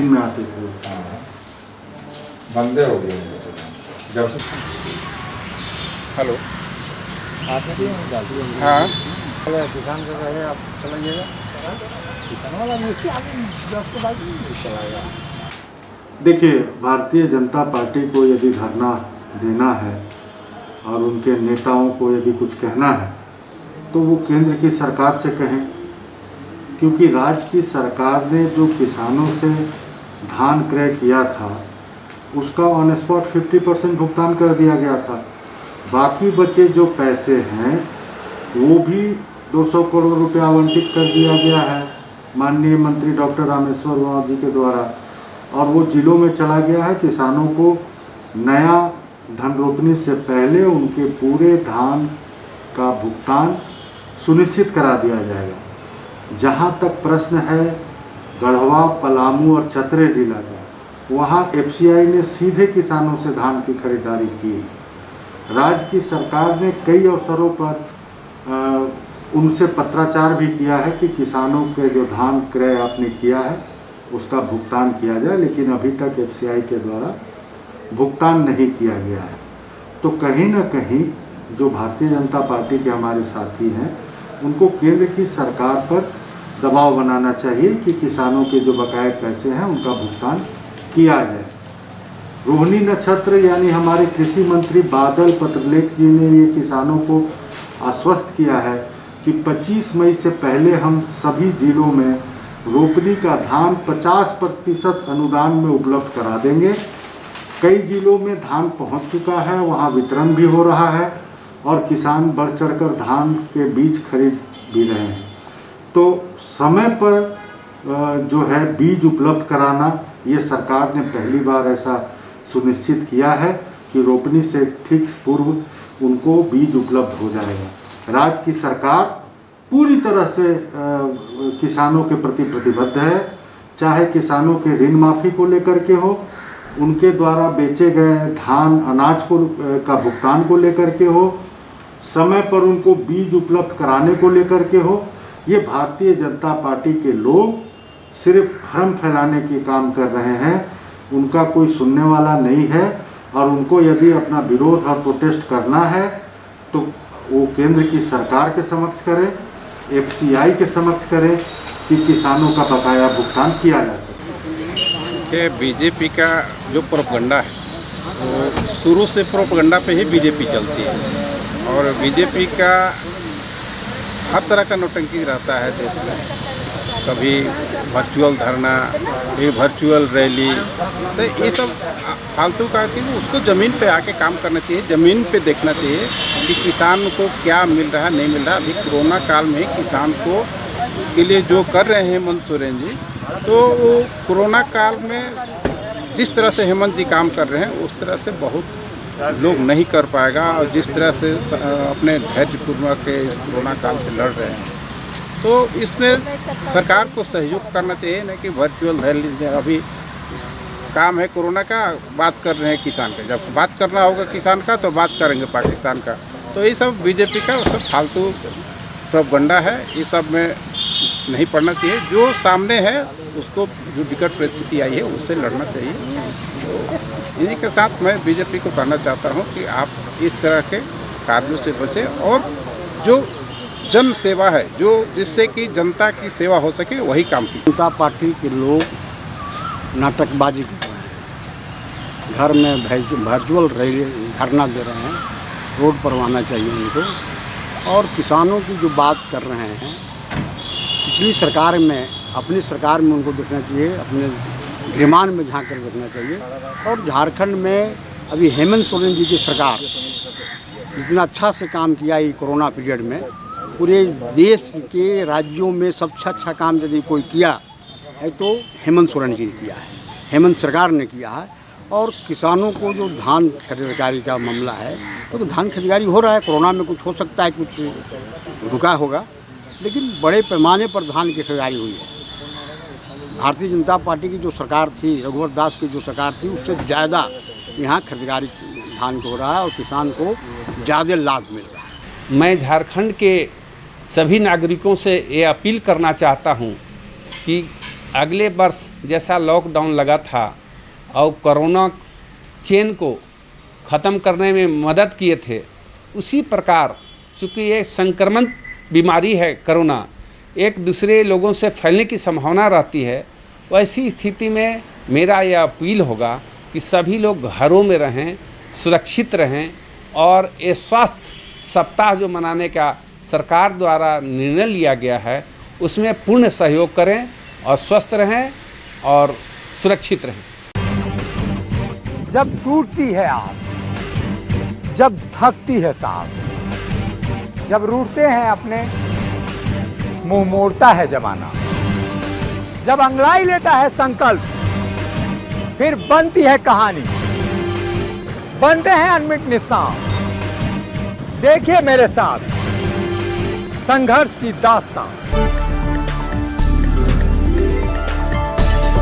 में आते थे। हाँ, बंदे हो गए जब से। हेलो, हाँ किसान का कहे आप चलाइएगा, किसान वाला चलाएगा। देखिए, भारतीय जनता पार्टी को यदि धरना देना है और उनके नेताओं को यदि कुछ कहना है तो वो केंद्र की सरकार से कहें, क्योंकि राज्य की सरकार ने जो किसानों से धान क्रय किया था उसका ऑन स्पॉट 50% भुगतान कर दिया गया था। बाकी बचे जो पैसे हैं वो भी 200 करोड़ रुपया आवंटित कर दिया गया है माननीय मंत्री डॉक्टर रामेश्वर उरांव जी के द्वारा, और वो जिलों में चला गया है। किसानों को नया धन रोपनी से पहले उनके पूरे धान का भुगतान सुनिश्चित करा दिया जाएगा। जहाँ तक प्रश्न है गढ़वा, पलामू और चतरे जिला का, वहाँ एफसीआई ने सीधे किसानों से धान की खरीदारी की। राज्य की सरकार ने कई अवसरों पर उनसे पत्राचार भी किया है कि किसानों के जो धान क्रय आपने किया है उसका भुगतान किया जाए, लेकिन अभी तक एफसीआई के द्वारा भुगतान नहीं किया गया है। तो कहीं ना कहीं जो भारतीय जनता पार्टी के हमारे साथी हैं उनको केंद्र की सरकार पर दबाव बनाना चाहिए कि किसानों के जो बकाये पैसे हैं उनका भुगतान किया जाए। रोहिणी नक्षत्र यानी हमारे कृषि मंत्री बादल पत्रलेख जी ने ये किसानों को आश्वस्त किया है कि 25 मई से पहले हम सभी जिलों में रोपनी का धान 50% अनुदान में उपलब्ध करा देंगे। कई जिलों में धान पहुंच चुका है, वहां वितरण भी हो रहा है और किसान बढ़ चढ़कर धान के बीज खरीद भी रहे हैं। तो समय पर जो है बीज उपलब्ध कराना, ये सरकार ने पहली बार ऐसा सुनिश्चित किया है कि रोपनी से ठीक पूर्व उनको बीज उपलब्ध हो जाएगा। राज्य की सरकार पूरी तरह से किसानों के प्रति प्रतिबद्ध है, चाहे किसानों के ऋण माफ़ी को लेकर के हो, उनके द्वारा बेचे गए धान अनाज को का भुगतान को लेकर के हो, समय पर उनको बीज उपलब्ध कराने को लेकर के हो। ये भारतीय जनता पार्टी के लोग सिर्फ भ्रम फैलाने के काम कर रहे हैं, उनका कोई सुनने वाला नहीं है। और उनको यदि अपना विरोध और प्रोटेस्ट करना है तो वो केंद्र की सरकार के समक्ष करें, एफसीआई के समक्ष करें कि किसानों का बकाया भुगतान किया जा सके। बीजेपी का जो प्रोपगंडा है वो शुरू से प्रोपगंडा पे ही बीजेपी चलती है, और बीजेपी का हर तरह का नौटंकी रहता है देश में। कभी वर्चुअल धरना, कभी वर्चुअल रैली, तो ये सब फालतू का कि उसको ज़मीन पे आके काम करना चाहिए, ज़मीन पे देखना चाहिए कि किसान को क्या मिल रहा है नहीं मिल रहा। अभी कोरोना काल में किसान को के लिए जो कर रहे हैं हेमंत सोरेन जी, तो वो कोरोना काल में जिस तरह से हेमंत जी काम कर रहे हैं उस तरह से बहुत लोग नहीं कर पाएगा। और जिस तरह से अपने धैर्यपूर्वक के इस कोरोना काल से लड़ रहे हैं, तो इसमें सरकार को सहयोग करना चाहिए, न कि वर्चुअल रैली। अभी काम है कोरोना का, बात कर रहे हैं किसान का। जब बात करना होगा किसान का तो बात करेंगे पाकिस्तान का। तो ये सब बीजेपी का सब फालतू प्रोपगंडा है, ये सब में नहीं पड़ना चाहिए। जो सामने है उसको, जो विकट परिस्थिति आई है उससे लड़ना चाहिए। तो इन्हीं के साथ मैं बीजेपी को कहना चाहता हूँ कि आप इस तरह के कार्यों से बचें और जो जन सेवा है, जो जिससे कि जनता की सेवा हो सके, वही काम की। जनता पार्टी के लोग नाटकबाजी कर रहे हैं, घर में वर्चुअल रैली धरना दे रहे हैं, रोड पर आना चाहिए उनको। और किसानों की जो बात कर रहे हैं, पिछली सरकार में, अपनी सरकार में उनको देखना चाहिए, अपने गिरमान में झांक कर देखना चाहिए। और झारखंड में अभी हेमंत सोरेन जी की सरकार जितना अच्छा से काम किया ये कोरोना पीरियड में, पूरे देश के राज्यों में सबसे अच्छा काम यदि कोई किया है तो हेमंत सोरेन जी ने किया है, हेमंत सरकार ने किया है। और किसानों को जो धान खरीदारी का मामला है तो धान खरीदारी हो रहा है। कोरोना में कुछ हो सकता है, कुछ रुका होगा, लेकिन बड़े पैमाने पर धान की खरीदारी हुई है। भारतीय जनता पार्टी की जो सरकार थी, रघुवर दास की जो सरकार थी, उससे ज़्यादा यहाँ खरीदारी धान को हो रहा है और किसान को ज़्यादा लाभ मिल रहा है। मैं झारखंड के सभी नागरिकों से ये अपील करना चाहता हूँ कि अगले वर्ष जैसा लॉकडाउन लगा था और कोरोना चेन को ख़त्म करने में मदद किए थे, उसी प्रकार चूँकि ये संक्रमण बीमारी है कोरोना, एक दूसरे लोगों से फैलने की संभावना रहती है, वैसी स्थिति में मेरा यह अपील होगा कि सभी लोग घरों में रहें, सुरक्षित रहें और ये स्वास्थ्य सप्ताह जो मनाने का सरकार द्वारा निर्णय लिया गया है उसमें पूर्ण सहयोग करें और स्वस्थ रहें और सुरक्षित रहें। जब टूटती है आस, जब थकती है सांस, जब रूठते हैं अपने, मुंह मोड़ता है जमाना, जब अंगड़ाई लेता है संकल्प, फिर बनती है कहानी, बनते हैं अनमिट निशान। देखिए मेरे साथ संघर्ष की दास्तान।